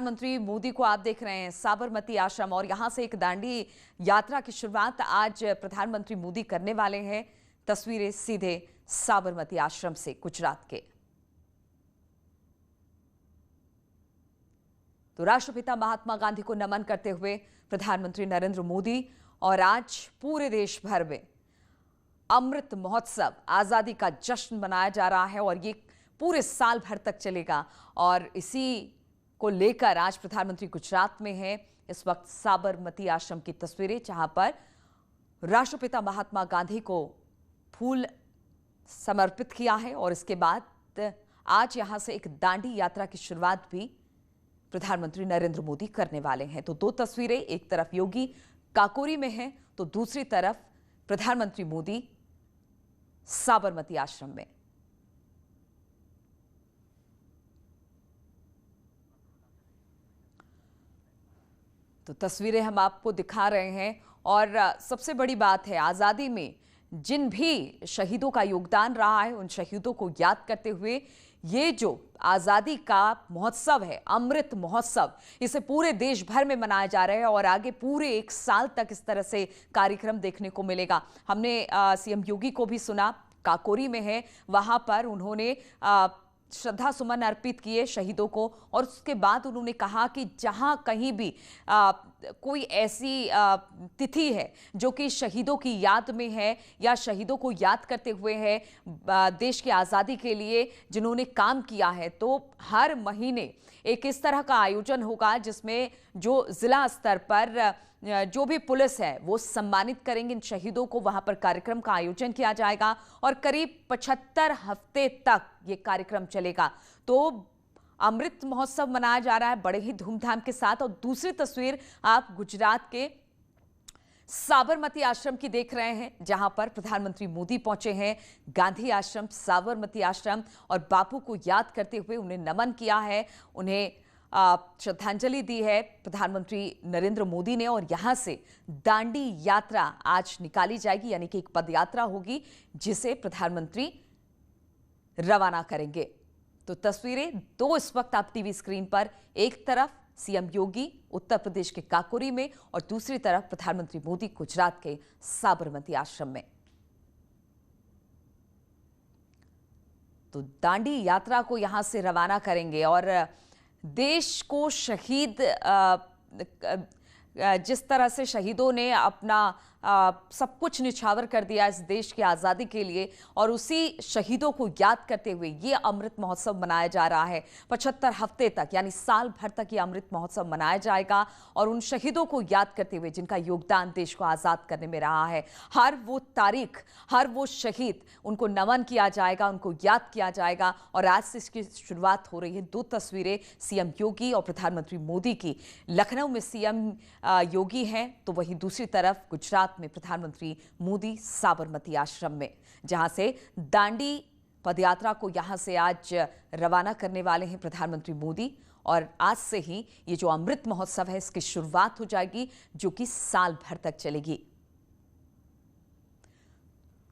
प्रधानमंत्री मोदी को आप देख रहे हैं साबरमती आश्रम और यहां से एक दांडी यात्रा की शुरुआत आज प्रधानमंत्री मोदी करने वाले हैं। तस्वीरें सीधे साबरमती आश्रम से गुजरात के। तो राष्ट्रपिता महात्मा गांधी को नमन करते हुए प्रधानमंत्री नरेंद्र मोदी और आज पूरे देश भर में अमृत महोत्सव आजादी का जश्न मनाया जा रहा है और ये पूरे साल भर तक चलेगा। और इसी को लेकर आज प्रधानमंत्री गुजरात में हैं। इस वक्त साबरमती आश्रम की तस्वीरें जहां पर राष्ट्रपिता महात्मा गांधी को फूल समर्पित किया है और इसके बाद आज यहां से एक दांडी यात्रा की शुरुआत भी प्रधानमंत्री नरेंद्र मोदी करने वाले हैं। तो दो तस्वीरें, एक तरफ योगी काकोरी में हैं तो दूसरी तरफ प्रधानमंत्री मोदी साबरमती आश्रम में। तो तस्वीरें हम आपको दिखा रहे हैं और सबसे बड़ी बात है, आजादी में जिन भी शहीदों का योगदान रहा है उन शहीदों को याद करते हुए ये जो आजादी का महोत्सव है, अमृत महोत्सव, इसे पूरे देश भर में मनाया जा रहा है और आगे पूरे एक साल तक इस तरह से कार्यक्रम देखने को मिलेगा। हमने सीएम योगी को भी सुना, काकोरी में है, वहां पर उन्होंने श्रद्धा सुमन अर्पित किए शहीदों को और उसके बाद उन्होंने कहा कि जहां कहीं भी कोई ऐसी तिथि है जो कि शहीदों की याद में है या शहीदों को याद करते हुए है, देश की आज़ादी के लिए जिन्होंने काम किया है, तो हर महीने एक इस तरह का आयोजन होगा जिसमें जो जिला स्तर पर जो भी पुलिस है वो सम्मानित करेंगे इन शहीदों को। वहां पर कार्यक्रम का आयोजन किया जाएगा और करीब 75 हफ्ते तक ये कार्यक्रम चलेगा। तो अमृत महोत्सव मनाया जा रहा है बड़े ही धूमधाम के साथ। और दूसरी तस्वीर आप गुजरात के साबरमती आश्रम की देख रहे हैं जहां पर प्रधानमंत्री मोदी पहुंचे हैं। गांधी आश्रम, साबरमती आश्रम और बापू को याद करते हुए उन्हें नमन किया है, उन्हें श्रद्धांजलि दी है प्रधानमंत्री नरेंद्र मोदी ने। और यहां से दांडी यात्रा आज निकाली जाएगी, यानी कि एक पद यात्रा होगी जिसे प्रधानमंत्री रवाना करेंगे। तो तस्वीरें दो इस वक्त आप टीवी स्क्रीन पर, एक तरफ सीएम योगी उत्तर प्रदेश के काकोरी में और दूसरी तरफ प्रधानमंत्री मोदी गुजरात के साबरमती आश्रम में। तो दांडी यात्रा को यहां से रवाना करेंगे और देश को शहीद जिस तरह से शहीदों ने अपना सब कुछ निछावर कर दिया इस देश की आज़ादी के लिए और उसी शहीदों को याद करते हुए ये अमृत महोत्सव मनाया जा रहा है। 75 हफ्ते तक यानी साल भर तक ये अमृत महोत्सव मनाया जाएगा और उन शहीदों को याद करते हुए जिनका योगदान देश को आज़ाद करने में रहा है, हर वो तारीख, हर वो शहीद, उनको नमन किया जाएगा, उनको याद किया जाएगा। और आज से इसकी शुरुआत हो रही है। दो तस्वीरें सीएम योगी और प्रधानमंत्री मोदी की, लखनऊ में सीएम योगी हैं तो वहीं दूसरी तरफ गुजरात में प्रधानमंत्री मोदी साबरमती आश्रम में, जहां से दांडी पदयात्रा को यहां से आज रवाना करने वाले हैं प्रधानमंत्री मोदी। और आज से ही ये जो अमृत महोत्सव है इसकी शुरुआत हो जाएगी जो कि साल भर तक चलेगी।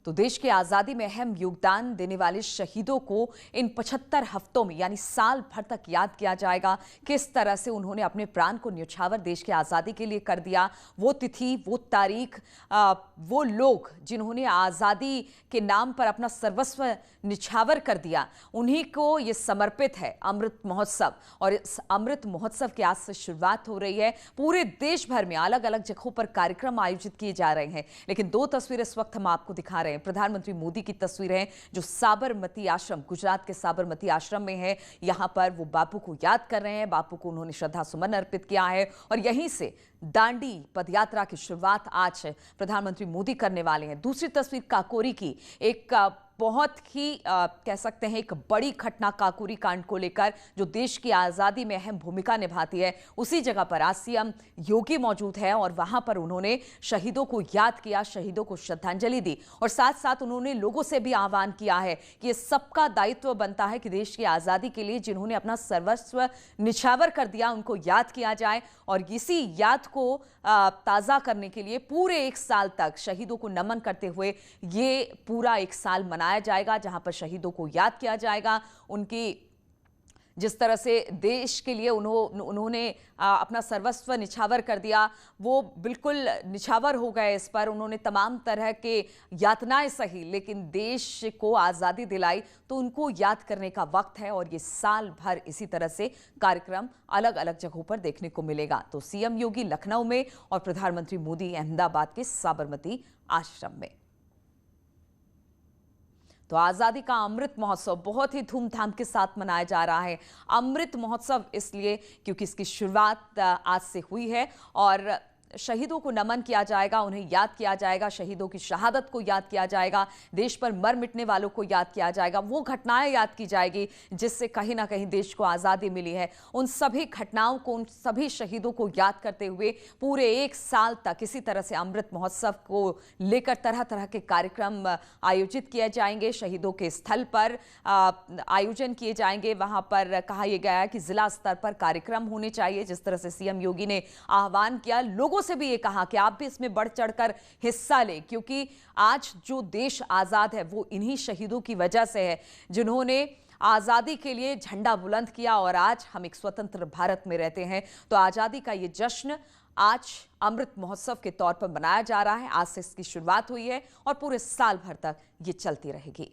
तो देश की आज़ादी में अहम योगदान देने वाले शहीदों को इन 75 हफ्तों में यानी साल भर तक याद किया जाएगा, किस तरह से उन्होंने अपने प्राण को न्यौछावर देश की आज़ादी के लिए कर दिया। वो तिथि, वो तारीख, वो लोग जिन्होंने आज़ादी के नाम पर अपना सर्वस्व निछावर कर दिया, उन्हीं को ये समर्पित है अमृत महोत्सव। और इस अमृत महोत्सव की आज से शुरुआत हो रही है। पूरे देश भर में अलग अलग जगहों पर कार्यक्रम आयोजित किए जा रहे हैं, लेकिन दो तस्वीरें इस वक्त हम आपको दिखा रहे हैं। प्रधानमंत्री मोदी की तस्वीर है जो साबरमती आश्रम, गुजरात के साबरमती आश्रम में है। यहां पर वो बापू को याद कर रहे हैं, बापू को उन्होंने श्रद्धा सुमन अर्पित किया है और यहीं से दांडी पदयात्रा की शुरुआत आज प्रधानमंत्री मोदी करने वाले हैं। दूसरी तस्वीर काकोरी की, एक बहुत ही कह सकते हैं एक बड़ी घटना काकोरी कांड को लेकर जो देश की आज़ादी में अहम भूमिका निभाती है। उसी जगह पर आज सीएम योगी मौजूद है और वहां पर उन्होंने शहीदों को याद किया, शहीदों को श्रद्धांजलि दी और साथ साथ उन्होंने लोगों से भी आह्वान किया है कि ये सबका दायित्व बनता है कि देश की आज़ादी के लिए जिन्होंने अपना सर्वस्व निछावर कर दिया उनको याद किया जाए। और इसी याद को ताज़ा करने के लिए पूरे एक साल तक शहीदों को नमन करते हुए ये पूरा एक साल मनाया जाएगा, जहां पर शहीदों को याद किया जाएगा, उनकी जिस तरह से देश के लिए उन्होंने अपना सर्वस्व निछावर कर दिया, वो बिल्कुल निछावर हो गए इस पर। उन्होंने तमाम तरह के यातनाएं सही, लेकिन देश को आज़ादी दिलाई, तो उनको याद करने का वक्त है। और ये साल भर इसी तरह से कार्यक्रम अलग अलग जगहों पर देखने को मिलेगा। तो सीएम योगी लखनऊ में और प्रधानमंत्री मोदी अहमदाबाद के साबरमती आश्रम में। तो आजादी का अमृत महोत्सव बहुत ही धूमधाम के साथ मनाया जा रहा है। अमृत महोत्सव इसलिए क्योंकि इसकी शुरुआत आज से हुई है और शहीदों को नमन किया जाएगा, उन्हें याद किया जाएगा, शहीदों की शहादत को याद किया जाएगा, देश पर मर मिटने वालों को याद किया जाएगा, वो घटनाएं याद की जाएगी जिससे कहीं ना कहीं देश को आज़ादी मिली है। उन सभी घटनाओं को, उन सभी शहीदों को याद करते हुए पूरे एक साल तक इसी तरह से अमृत महोत्सव को लेकर तरह तरह के कार्यक्रम आयोजित किए जाएंगे। शहीदों के स्थल पर आयोजन किए जाएंगे। वहां पर कहा यह गया है कि जिला स्तर पर कार्यक्रम होने चाहिए। जिस तरह से सीएम योगी ने आह्वान किया, लोगों से भी ये कहा कि आप भी इसमें बढ़ चढ़कर हिस्सा लें, क्योंकि आज जो देश आजाद है वो इन्हीं शहीदों की वजह से है, जिन्होंने आजादी के लिए झंडा बुलंद किया और आज हम एक स्वतंत्र भारत में रहते हैं। तो आजादी का ये जश्न आज अमृत महोत्सव के तौर पर मनाया जा रहा है। आज से इसकी शुरुआत हुई है और पूरे साल भर तक ये चलती रहेगी।